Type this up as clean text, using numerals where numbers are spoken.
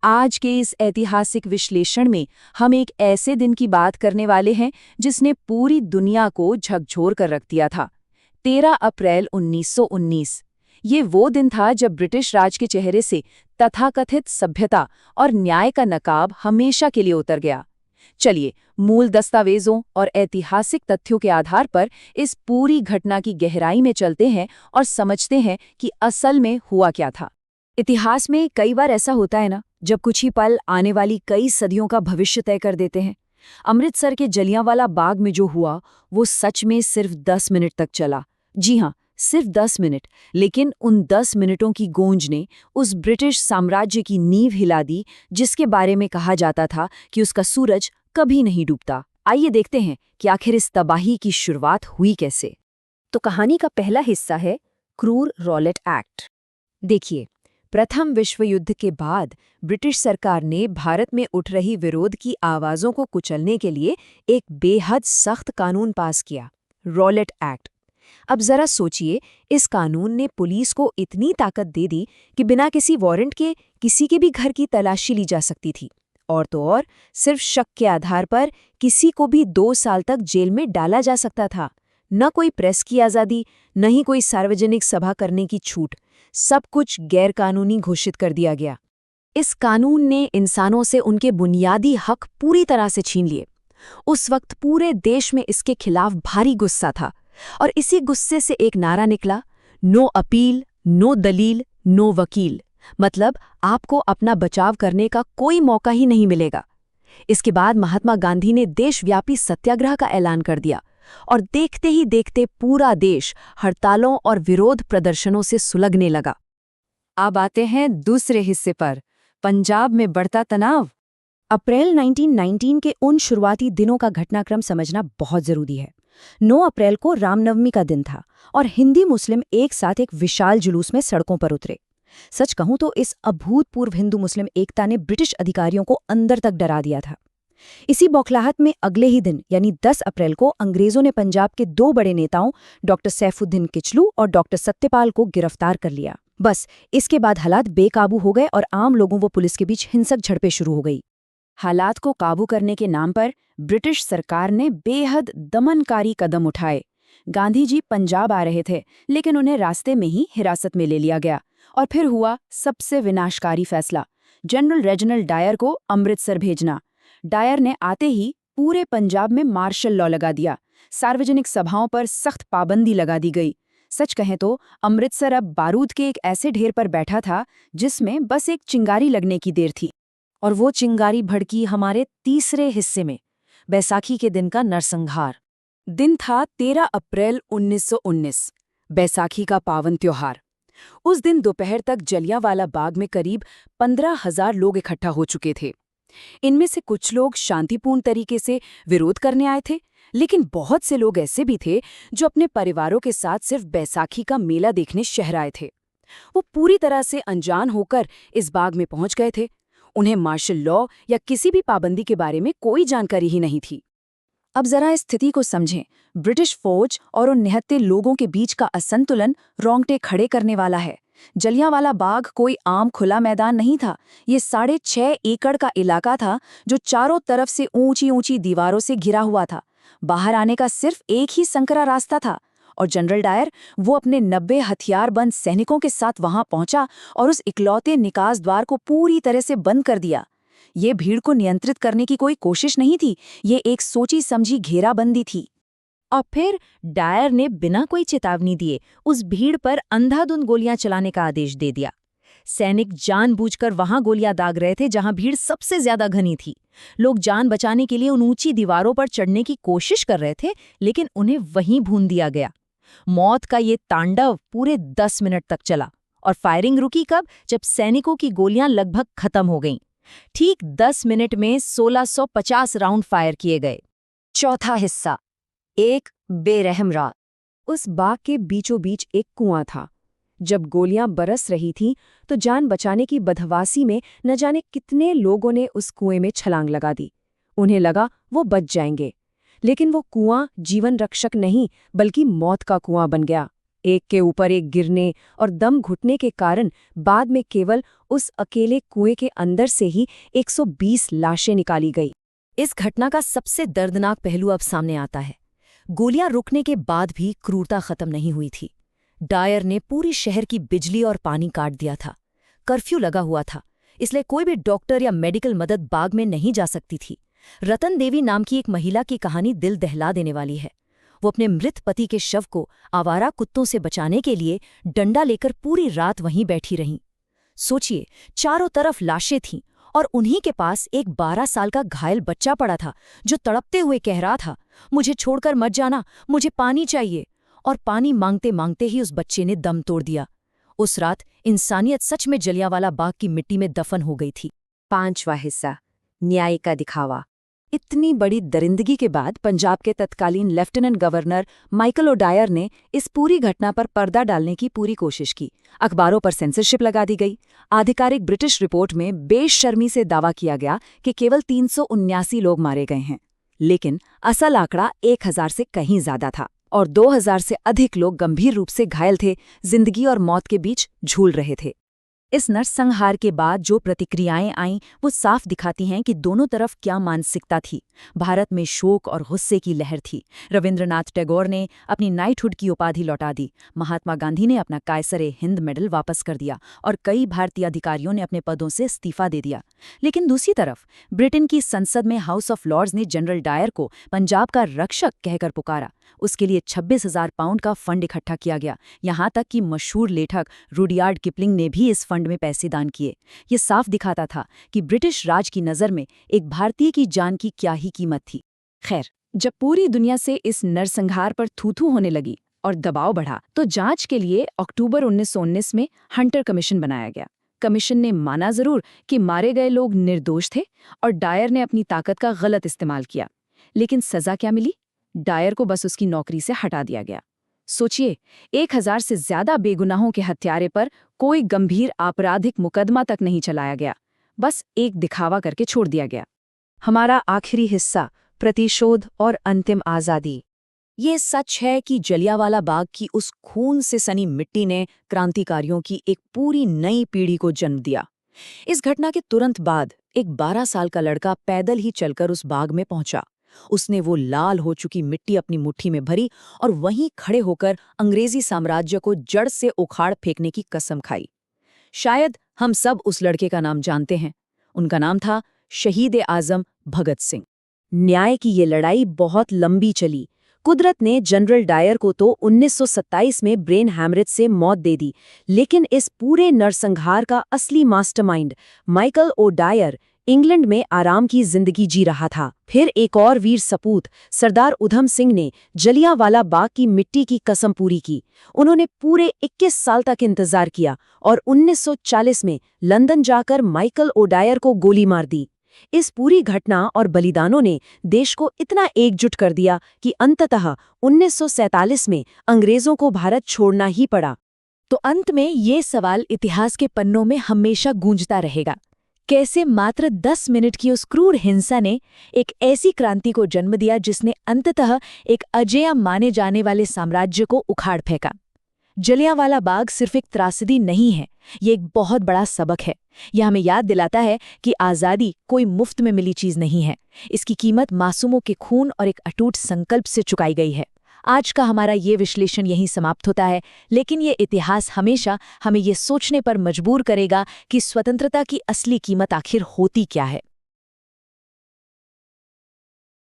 आज के इस ऐतिहासिक विश्लेषण में हम एक ऐसे दिन की बात करने वाले हैं जिसने पूरी दुनिया को झकझोर कर रख दिया था। 13 अप्रैल 1919। ये वो दिन था जब ब्रिटिश राज के चेहरे से तथाकथित सभ्यता और न्याय का नकाब हमेशा के लिए उतर गया। चलिए, मूल दस्तावेजों और ऐतिहासिक तथ्यों के आधार पर इस पूरी घटना की गहराई में चलते हैं और समझते हैं कि असल में हुआ क्या था। इतिहास में कई बार ऐसा होता है ना, जब कुछ ही पल आने वाली कई सदियों का भविष्य तय कर देते हैं। अमृतसर के जलियांवाला बाग में जो हुआ वो सच में सिर्फ 10 मिनट तक चला। जी हाँ, सिर्फ 10 मिनट, लेकिन उन 10 मिनटों की गूंज ने उस ब्रिटिश साम्राज्य की नींव हिला दी जिसके बारे में कहा जाता था कि उसका सूरज कभी नहीं डूबता। आइए देखते हैं कि आखिर इस तबाही की शुरुआत हुई कैसे। तो कहानी का पहला हिस्सा है क्रूर रॉलेट एक्ट। देखिए, प्रथम विश्व युद्ध के बाद ब्रिटिश सरकार ने भारत में उठ रही विरोध की आवाज़ों को कुचलने के लिए एक बेहद सख्त कानून पास किया, रॉलेट एक्ट। अब जरा सोचिए, इस कानून ने पुलिस को इतनी ताकत दे दी कि बिना किसी वारंट के किसी के भी घर की तलाशी ली जा सकती थी, और तो और सिर्फ शक के आधार पर किसी को भी 2 साल तक जेल में डाला जा सकता था। न कोई प्रेस की आज़ादी, न ही कोई सार्वजनिक सभा करने की छूट, सब कुछ गैरकानूनी घोषित कर दिया गया। इस कानून ने इंसानों से उनके बुनियादी हक पूरी तरह से छीन लिए। उस वक्त पूरे देश में इसके खिलाफ भारी गुस्सा था, और इसी गुस्से से एक नारा निकला, नो अपील, नो दलील, नो वकील। मतलब आपको अपना बचाव करने का कोई मौका ही नहीं मिलेगा। इसके बाद महात्मा गांधी ने देशव्यापी सत्याग्रह का ऐलान कर दिया, और देखते ही देखते पूरा देश हड़तालों और विरोध प्रदर्शनों से सुलगने लगा। अब आते हैं दूसरे हिस्से पर, पंजाब में बढ़ता तनाव। अप्रैल 1919 के उन शुरुआती दिनों का घटनाक्रम समझना बहुत जरूरी है। 9 अप्रैल को रामनवमी का दिन था और हिंदी मुस्लिम एक साथ एक विशाल जुलूस में सड़कों पर उतरे। सच कहूं तो इस अभूतपूर्व हिंदू मुस्लिम एकता ने ब्रिटिश अधिकारियों को अंदर तक डरा दिया था। इसी बौखलाहट में अगले ही दिन यानी 10 अप्रैल को अंग्रेजों ने पंजाब के 2 बड़े नेताओं डॉक्टर सैफुद्दीन किचलू और डॉक्टर सत्यपाल को गिरफ्तार कर लिया। बस इसके बाद हालात बेकाबू हो गए और आम लोगों व पुलिस के बीच हिंसक झड़पें शुरू हो गई। हालात को काबू करने के नाम पर ब्रिटिश सरकार ने बेहद दमनकारी कदम उठाए। गांधी जी पंजाब आ रहे थे, लेकिन उन्हें रास्ते में ही हिरासत में ले लिया गया। और फिर हुआ सबसे विनाशकारी फैसला, जनरल रेजिनाल्ड डायर को अमृतसर भेजना। डायर ने आते ही पूरे पंजाब में मार्शल लॉ लगा दिया। सार्वजनिक सभाओं पर सख्त पाबंदी लगा दी गई। सच कहें तो अमृतसर अब बारूद के एक ऐसे ढेर पर बैठा था जिसमें बस एक चिंगारी लगने की देर थी। और वो चिंगारी भड़की हमारे तीसरे हिस्से में, बैसाखी के दिन का नरसंहार। दिन था 13 अप्रैल 1919, बैसाखी का पावन त्योहार। उस दिन दोपहर तक जलियांवाला बाग में करीब 15,000 लोग इकट्ठा हो चुके थे। इनमें से कुछ लोग शांतिपूर्ण तरीके से विरोध करने आए थे, लेकिन बहुत से लोग ऐसे भी थे जो अपने परिवारों के साथ सिर्फ बैसाखी का मेला देखने शहर आए थे। वो पूरी तरह से अनजान होकर इस बाग में पहुंच गए थे। उन्हें मार्शल लॉ या किसी भी पाबंदी के बारे में कोई जानकारी ही नहीं थी। अब जरा इस स्थिति को समझें। ब्रिटिश फौज और उन निहत्थे लोगों के बीच का असंतुलन रोंगटे खड़े करने वाला है। जलियांवाला बाग कोई आम खुला मैदान नहीं था। ये 6.5 एकड़ का इलाका था जो चारों तरफ से ऊंची ऊंची दीवारों से घिरा हुआ था। बाहर आने का सिर्फ एक ही संकरा रास्ता था, और जनरल डायर वो अपने 90 हथियारबंद सैनिकों के साथ वहां पहुंचा और उस इकलौते निकास द्वार को पूरी तरह से बंद कर दिया। ये भीड़ को नियंत्रित करने की कोई कोशिश नहीं थी, ये एक सोची समझी घेराबंदी थी। और फिर डायर ने बिना कोई चेतावनी दिए उस भीड़ पर अंधाधुंध गोलियां चलाने का आदेश दे दिया। सैनिक जानबूझकर वहां गोलियां दाग रहे थे जहां भीड़ सबसे ज्यादा घनी थी। लोग जान बचाने के लिए उन ऊंची दीवारों पर चढ़ने की कोशिश कर रहे थे, लेकिन उन्हें वहीं भून दिया गया। मौत का ये तांडव पूरे 10 मिनट तक चला, और फायरिंग रुकी कब? जब सैनिकों की गोलियां लगभग खत्म हो गईं। ठीक 10 मिनट में 1650 राउंड फायर किए गए। चौथा हिस्सा, एक बेरहम रात। उस बाग के बीचों बीच एक कुआं था। जब गोलियां बरस रही थीं तो जान बचाने की बदहवासी में न जाने कितने लोगों ने उस कुएं में छलांग लगा दी। उन्हें लगा वो बच जाएंगे, लेकिन वो कुआं जीवन रक्षक नहीं बल्कि मौत का कुआं बन गया। एक के ऊपर एक गिरने और दम घुटने के कारण बाद में केवल उस अकेले कुएं के अंदर से ही 120 लाशें निकाली गई। इस घटना का सबसे दर्दनाक पहलू अब सामने आता है। गोलियां रुकने के बाद भी क्रूरता खत्म नहीं हुई थी। डायर ने पूरी शहर की बिजली और पानी काट दिया था। कर्फ्यू लगा हुआ था, इसलिए कोई भी डॉक्टर या मेडिकल मदद बाग में नहीं जा सकती थी। रतन देवी नाम की एक महिला की कहानी दिल दहला देने वाली है। वो अपने मृत पति के शव को आवारा कुत्तों से बचाने के लिए डंडा लेकर पूरी रात वहीं बैठी रहीं। सोचिए, चारों तरफ लाशें थीं और उन्हीं के पास एक 12 साल का घायल बच्चा पड़ा था जो तड़पते हुए कह रहा था, मुझे छोड़कर मत जाना, मुझे पानी चाहिए। और पानी मांगते मांगते ही उस बच्चे ने दम तोड़ दिया। उस रात इंसानियत सच में जलियांवाला बाग की मिट्टी में दफन हो गई थी। 5वां हिस्सा, न्याय का दिखावा। इतनी बड़ी दरिंदगी के बाद पंजाब के तत्कालीन लेफ्टिनेंट गवर्नर माइकल ओडायर ने इस पूरी घटना पर पर्दा डालने की पूरी कोशिश की। अखबारों पर सेंसरशिप लगा दी गई। आधिकारिक ब्रिटिश रिपोर्ट में बेशर्मी से दावा किया गया कि केवल 379 लोग मारे गए हैं, लेकिन असल आंकड़ा 1000 से कहीं ज्यादा था और 2000 से अधिक लोग गंभीर रूप से घायल थे, जिंदगी और मौत के बीच झूल रहे थे। इस नरसंहार के बाद जो प्रतिक्रियाएं आईं वो साफ दिखाती हैं कि दोनों तरफ क्या मानसिकता थी। भारत में शोक और गुस्से की लहर थी। रविंद्रनाथ टैगोर ने अपनी नाइटहुड की उपाधि लौटा दी, महात्मा गांधी ने अपना कायसर-ए-हिंद मेडल वापस कर दिया और कई भारतीय अधिकारियों ने अपने पदों से इस्तीफा दे दिया। लेकिन दूसरी तरफ ब्रिटेन की संसद में हाउस ऑफ लॉर्ड्स ने जनरल डायर को पंजाब का रक्षक कहकर पुकारा। उसके लिए 26,000 पाउंड का फंड इकट्ठा किया गया। यहाँ तक कि मशहूर लेखक रुडयार्ड किपलिंग ने भी इस फंड में पैसे दान किए। ये साफ दिखाता था कि ब्रिटिश राज की नज़र में एक भारतीय की जान की क्या ही कीमत थी। खैर, जब पूरी दुनिया से इस नरसंहार पर थू-थू होने लगी और दबाव बढ़ा, तो जांच के लिए अक्टूबर 1919 में हंटर कमीशन बनाया गया। कमीशन ने माना जरूर कि मारे गए लोग निर्दोष थे और डायर ने अपनी ताकत का गलत इस्तेमाल किया, लेकिन सजा क्या मिली? डायर को बस उसकी नौकरी से हटा दिया गया। सोचिए, 1000 से ज्यादा बेगुनाहों के हत्यारे पर कोई गंभीर आपराधिक मुकदमा तक नहीं चलाया गया, बस एक दिखावा करके छोड़ दिया गया। हमारा आखिरी हिस्सा, प्रतिशोध और अंतिम आज़ादी। ये सच है कि जलियांवाला बाग की उस खून से सनी मिट्टी ने क्रांतिकारियों की एक पूरी नई पीढ़ी को जन्म दिया। इस घटना के तुरंत बाद एक 12 साल का लड़का पैदल ही चलकर उस बाग में पहुंचा। उसने वो लाल हो चुकी मिट्टी अपनी मुट्ठी में भरी और वहीं खड़े होकर अंग्रेजी साम्राज्य को जड़ से उखाड़ फेंकने की कसम खाई। शायद हम सब उस लड़के का नाम जानते हैं। उनका नाम था शहीद-ए-आज़म भगत सिंह। न्याय की ये लड़ाई बहुत लंबी चली। कुदरत ने जनरल डायर को तो 1927 में ब्रेन हैमरेज से मौत दे दी, लेकिन इस पूरे नरसंहार का असली मास्टरमाइंड माइकल ओडायर इंग्लैंड में आराम की जिंदगी जी रहा था। फिर एक और वीर सपूत सरदार उधम सिंह ने जलियांवाला बाग की मिट्टी की कसम पूरी की। उन्होंने पूरे 21 साल तक इंतजार किया और 1940 में लंदन जाकर माइकल ओडायर को गोली मार दी। इस पूरी घटना और बलिदानों ने देश को इतना एकजुट कर दिया कि अंततः 1947 में अंग्रेजों को भारत छोड़ना ही पड़ा। तो अंत में ये सवाल इतिहास के पन्नों में हमेशा गूंजता रहेगा, कैसे मात्र 10 मिनट की उस क्रूर हिंसा ने एक ऐसी क्रांति को जन्म दिया जिसने अंततः एक अजेय माने जाने वाले साम्राज्य को उखाड़ फेंका। जलियांवाला बाग सिर्फ एक त्रासदी नहीं है, ये एक बहुत बड़ा सबक है। यह हमें याद दिलाता है कि आज़ादी कोई मुफ्त में मिली चीज नहीं है। इसकी कीमत मासूमों के खून और एक अटूट संकल्प से चुकाई गई है। आज का हमारा ये विश्लेषण यहीं समाप्त होता है, लेकिन ये इतिहास हमेशा हमें ये सोचने पर मजबूर करेगा कि स्वतंत्रता की असली कीमत आखिर होती क्या है।